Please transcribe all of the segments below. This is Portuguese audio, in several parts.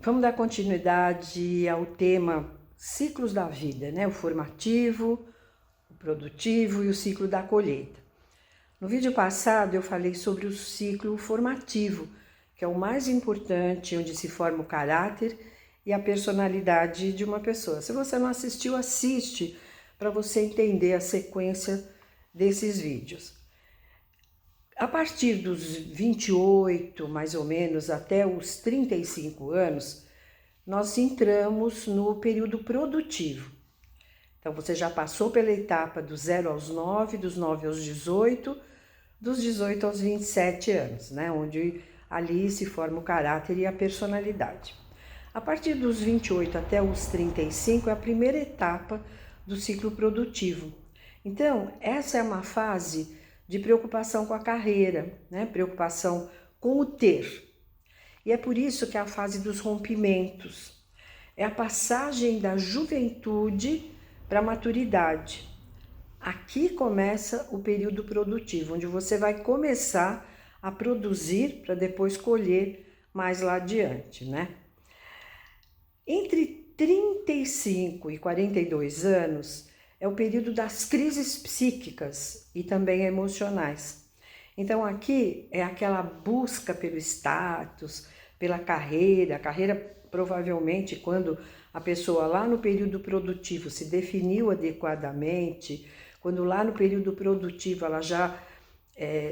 Vamos dar continuidade ao tema ciclos da vida, né? O formativo, o produtivo e o ciclo da colheita. No vídeo passado eu falei sobre o ciclo formativo, que é o mais importante, onde se forma o caráter e a personalidade de uma pessoa. Se você não assistiu, assiste para você entender a sequência desses vídeos. A partir dos 28, mais ou menos, até os 35 anos, nós entramos no período produtivo. Então, você já passou pela etapa do 0 aos 9, dos 9 aos 18, dos 18 aos 27 anos, né? Onde ali se forma o caráter e a personalidade. A partir dos 28 até os 35 é a primeira etapa do ciclo produtivo. Então, essa é uma fase de preocupação com a carreira, né? Preocupação com o ter. E é por isso que é a fase dos rompimentos. É a passagem da juventude para a maturidade. Aqui começa o período produtivo, onde você vai começar a produzir para depois colher mais lá adiante, né? Entre 35 e 42 anos é o período das crises psíquicas e também emocionais. Então aqui é aquela busca pelo status, pela carreira. A carreira provavelmente quando a pessoa lá no período produtivo se definiu adequadamente, quando lá no período produtivo ela já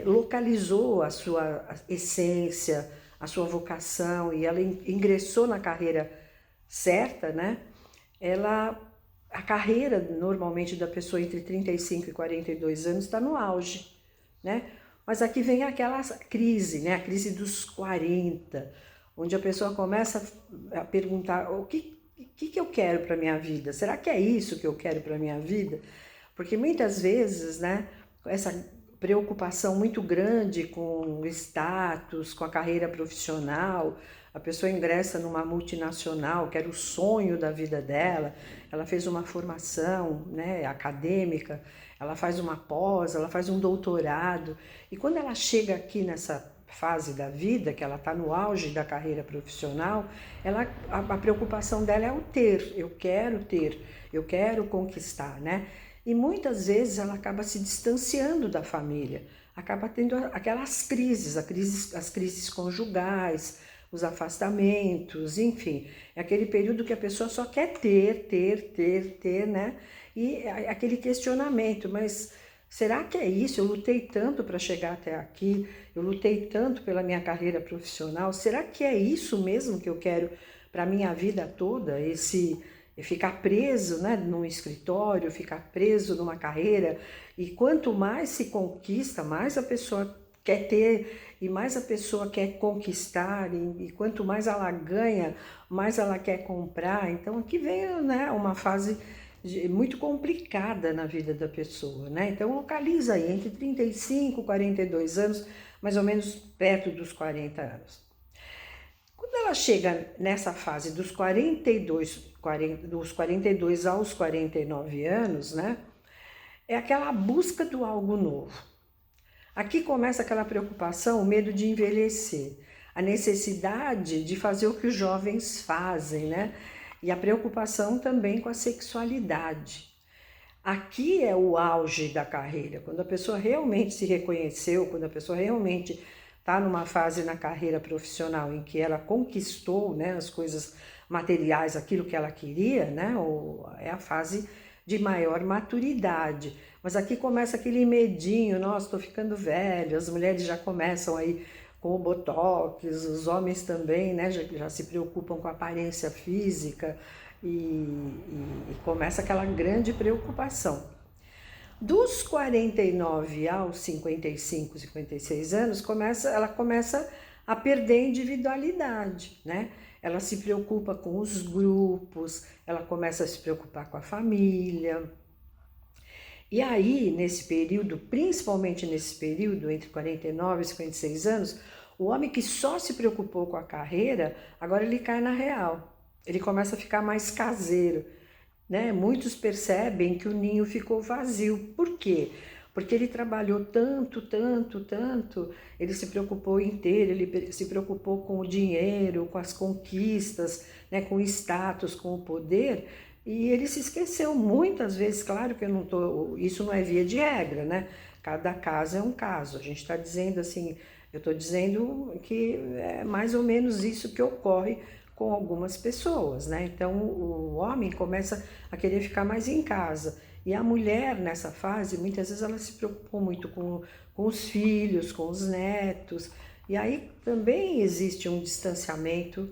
localizou a sua essência, a sua vocação e ela ingressou na carreira certa, né? A carreira normalmente da pessoa entre 35 e 42 anos está no auge, né? Mas aqui vem aquela crise, né? A crise dos 40, onde a pessoa começa a perguntar o que eu quero para minha vida? Será que é isso que eu quero para minha vida? Porque muitas vezes, né, essa preocupação muito grande com o status, com a carreira profissional, a pessoa ingressa numa multinacional, que era o sonho da vida dela, ela fez uma formação, né, acadêmica, ela faz uma pós, ela faz um doutorado, e quando ela chega aqui nessa fase da vida, que ela está no auge da carreira profissional, a preocupação dela é o ter, eu quero conquistar, né? E muitas vezes ela acaba se distanciando da família, acaba tendo aquelas crises, as crises conjugais, os afastamentos, enfim, é aquele período que a pessoa só quer ter, né? E aquele questionamento, mas será que é isso? Eu lutei tanto para chegar até aqui, eu lutei tanto pela minha carreira profissional, será que é isso mesmo que eu quero para a minha vida toda? Ficar preso, né, num escritório, ficar preso numa carreira, e quanto mais se conquista, mais a pessoa quer ter e mais a pessoa quer conquistar, e quanto mais ela ganha, mais ela quer comprar. Então aqui vem, né, uma fase muito complicada na vida da pessoa, né? Então localiza aí entre 35 e 42 anos, mais ou menos perto dos 40 anos. Quando ela chega nessa fase dos 42 aos 49 anos, né? É aquela busca do algo novo. Aqui começa aquela preocupação, o medo de envelhecer, a necessidade de fazer o que os jovens fazem, né? E a preocupação também com a sexualidade. Aqui é o auge da carreira, quando a pessoa realmente se reconheceu, quando a pessoa realmente está numa fase na carreira profissional em que ela conquistou, né, as coisas materiais, aquilo que ela queria, né? É a fase de maior maturidade. Mas aqui começa aquele medinho, nossa, estou ficando velho, as mulheres já começam aí com o botox, os homens também, né, já se preocupam com a aparência física e começa aquela grande preocupação. Dos 49 aos 55, 56 anos, ela começa a perder individualidade, né? Ela se preocupa com os grupos, ela começa a se preocupar com a família. E aí, nesse período, principalmente nesse período, entre 49 e 56 anos, o homem que só se preocupou com a carreira, agora ele cai na real. Ele começa a ficar mais caseiro, né? Muitos percebem que o ninho ficou vazio. Por quê? porque ele trabalhou tanto, tanto, tanto, ele se preocupou em ter, ele se preocupou com o dinheiro, com as conquistas, né, com o status, com o poder, e ele se esqueceu muitas vezes. Claro que eu não tô, isso não é via de regra, né? Cada caso é um caso. A gente está dizendo assim, eu estou dizendo que é mais ou menos isso que ocorre com algumas pessoas, né? Então o homem começa a querer ficar mais em casa. E a mulher, nessa fase, muitas vezes ela se preocupa muito com os filhos, com os netos. E aí também existe um distanciamento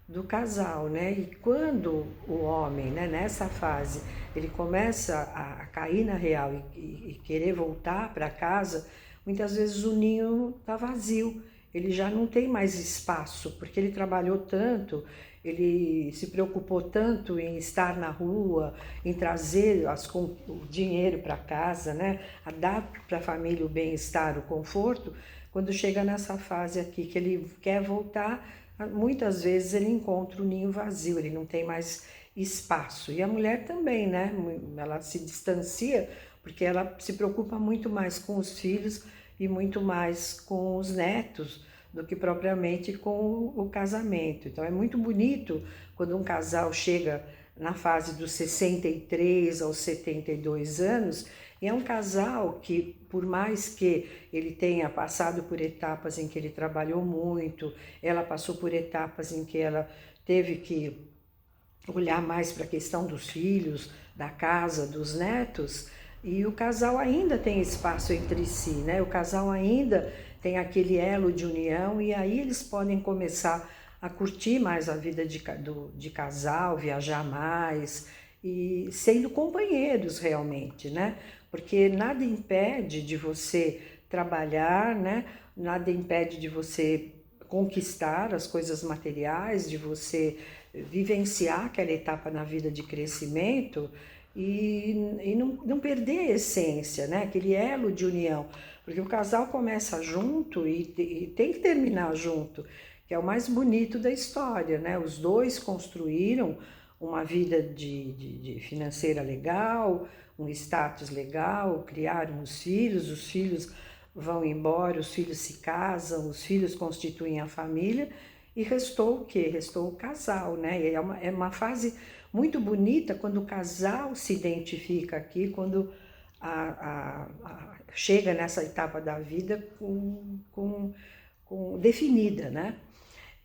do casal, né? E quando o homem, né, nessa fase, ele começa a cair na real e querer voltar para casa, muitas vezes o ninho está vazio, ele já não tem mais espaço, porque ele trabalhou tanto, ele se preocupou tanto em estar na rua, em trazer o dinheiro para casa, né? A dar para a família o bem-estar, o conforto. Quando chega nessa fase aqui que ele quer voltar, muitas vezes ele encontra o ninho vazio, ele não tem mais espaço. E a mulher também, né? Ela se distancia porque ela se preocupa muito mais com os filhos e muito mais com os netos do que propriamente com o casamento. Então é muito bonito quando um casal chega na fase dos 63 aos 72 anos, e é um casal que, por mais que ele tenha passado por etapas em que ele trabalhou muito, ela passou por etapas em que ela teve que olhar mais para a questão dos filhos, da casa, dos netos, e o casal ainda tem espaço entre si, né? O casal ainda tem aquele elo de união, e aí eles podem começar a curtir mais a vida de casal, viajar mais, e sendo companheiros realmente, né? Porque nada impede de você trabalhar, né? Nada impede de você conquistar as coisas materiais, de você vivenciar aquela etapa na vida de crescimento e não perder a essência, né? Aquele elo de união. Porque o casal começa junto e tem que terminar junto, que é o mais bonito da história, né? Os dois construíram uma vida de financeira legal, um status legal, criaram os filhos vão embora, os filhos se casam, os filhos constituem a família, e restou o quê? Restou o casal, né? E é uma fase muito bonita quando o casal se identifica aqui, quando chega nessa etapa da vida com definida, né?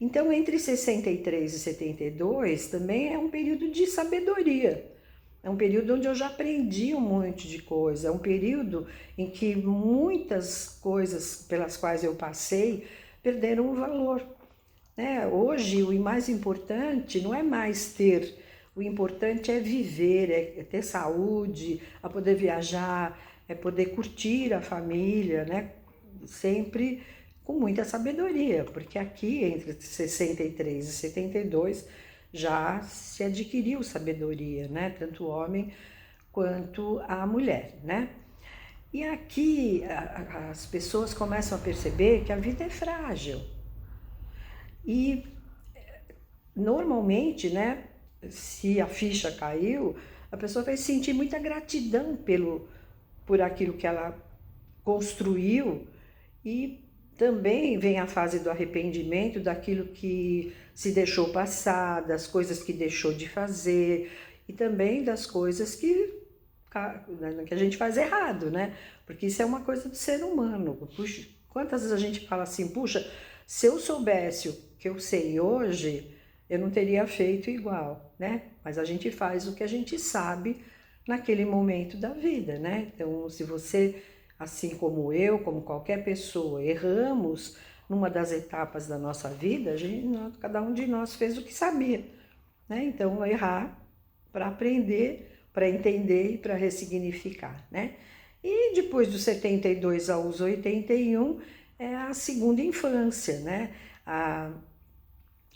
Então, entre 63 e 72 também é um período de sabedoria. É um período onde eu já aprendi um monte de coisa. É um período em que muitas coisas pelas quais eu passei perderam o valor, né? Hoje, o mais importante não é mais ter, o importante é viver, é ter saúde, é poder viajar, é poder curtir a família, né? Sempre com muita sabedoria, porque aqui entre 63 e 72 já se adquiriu sabedoria, né? Tanto o homem quanto a mulher, né? E aqui as pessoas começam a perceber que a vida é frágil. E normalmente, né, se a ficha caiu, a pessoa vai sentir muita gratidão por aquilo que ela construiu, e também vem a fase do arrependimento daquilo que se deixou passar, das coisas que deixou de fazer, e também das coisas que a gente faz errado, né? Porque isso é uma coisa do ser humano. Puxa, quantas vezes a gente fala assim, puxa, se eu soubesse o que eu sei hoje, eu não teria feito igual, né? Mas a gente faz o que a gente sabe naquele momento da vida, né? Então, se você, assim como eu, como qualquer pessoa, erramos numa das etapas da nossa vida, cada um de nós fez o que sabia, né? Então, errar para aprender, para entender e para ressignificar, né? E depois dos 72 aos 81 é a segunda infância, né?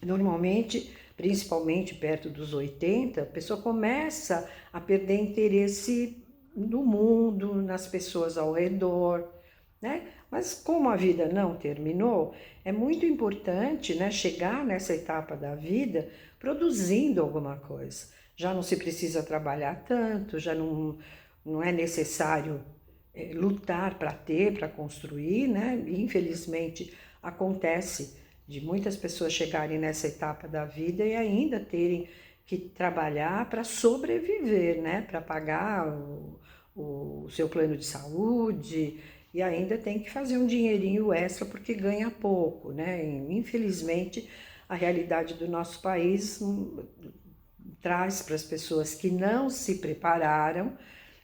Normalmente, principalmente perto dos 80, a pessoa começa a perder interesse no mundo, nas pessoas ao redor, né? Mas como a vida não terminou, é muito importante, né, chegar nessa etapa da vida produzindo alguma coisa. Já não se precisa trabalhar tanto, já não é necessário lutar para ter, para construir, né? E, infelizmente acontece de muitas pessoas chegarem nessa etapa da vida e ainda terem que trabalhar para sobreviver, né? Para pagar o seu plano de saúde e ainda tem que fazer um dinheirinho extra porque ganha pouco, né? E, infelizmente, a realidade do nosso país traz para as pessoas que não se prepararam,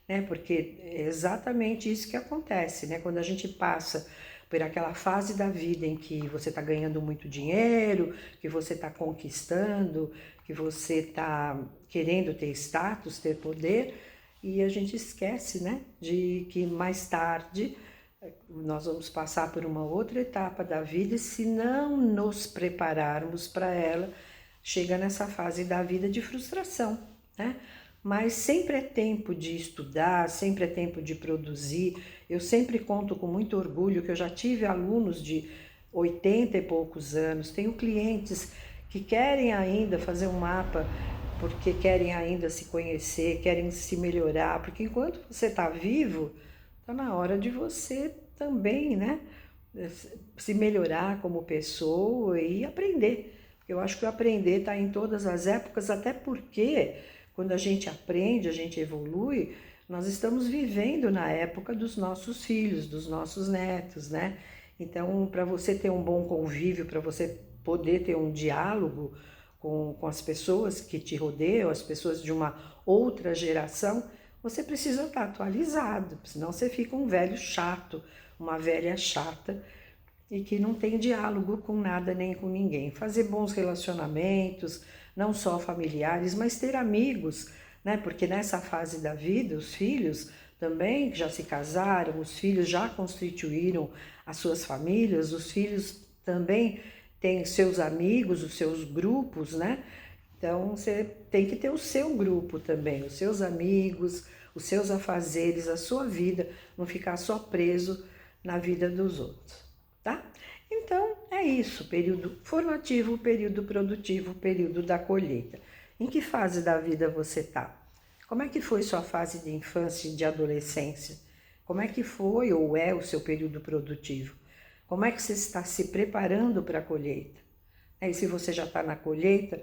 né? Porque é exatamente isso que acontece, né? Quando a gente passa por aquela fase da vida em que você está ganhando muito dinheiro, que você está conquistando, que você está querendo ter status, ter poder, e a gente esquece, né, de que mais tarde nós vamos passar por uma outra etapa da vida e se não nos prepararmos para ela, chega nessa fase da vida de frustração, né? Mas sempre é tempo de estudar, sempre é tempo de produzir. Eu sempre conto com muito orgulho que eu já tive alunos de 80 e poucos anos, tenho clientes que querem ainda fazer um mapa porque querem ainda se conhecer, querem se melhorar, porque enquanto você está vivo, está na hora de você também, né, se melhorar como pessoa e aprender. Eu acho que o aprender está em todas as épocas, até porque quando a gente aprende, a gente evolui, nós estamos vivendo na época dos nossos filhos, dos nossos netos, né? Então, para você ter um bom convívio, para você poder ter um diálogo com as pessoas que te rodeiam, as pessoas de uma outra geração, você precisa estar atualizado, senão você fica um velho chato, uma velha chata e que não tem diálogo com nada nem com ninguém. Fazer bons relacionamentos, não só familiares, mas ter amigos, né? Porque nessa fase da vida, os filhos também já se casaram, os filhos já constituíram as suas famílias, os filhos também têm seus amigos, os seus grupos, né? Então você tem que ter o seu grupo também, os seus amigos, os seus afazeres, a sua vida, não ficar só preso na vida dos outros, tá? Então é isso, período formativo, período produtivo, período da colheita. Em que fase da vida você está? Como é que foi sua fase de infância e de adolescência? Como é que foi ou é o seu período produtivo? Como é que você está se preparando para a colheita? E se você já está na colheita,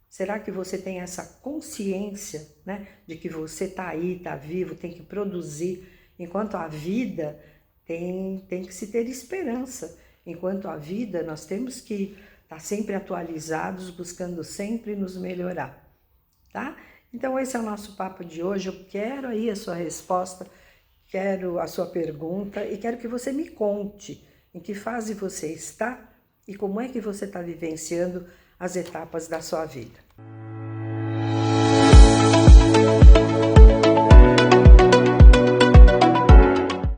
será que você tem essa consciência, né, de que você está aí, está vivo, tem que produzir, enquanto a vida tem que se ter esperança. Enquanto a vida, nós temos que estar sempre atualizados, buscando sempre nos melhorar, tá? Então esse é o nosso papo de hoje. Eu quero aí a sua resposta, quero a sua pergunta e quero que você me conte em que fase você está e como é que você está vivenciando as etapas da sua vida.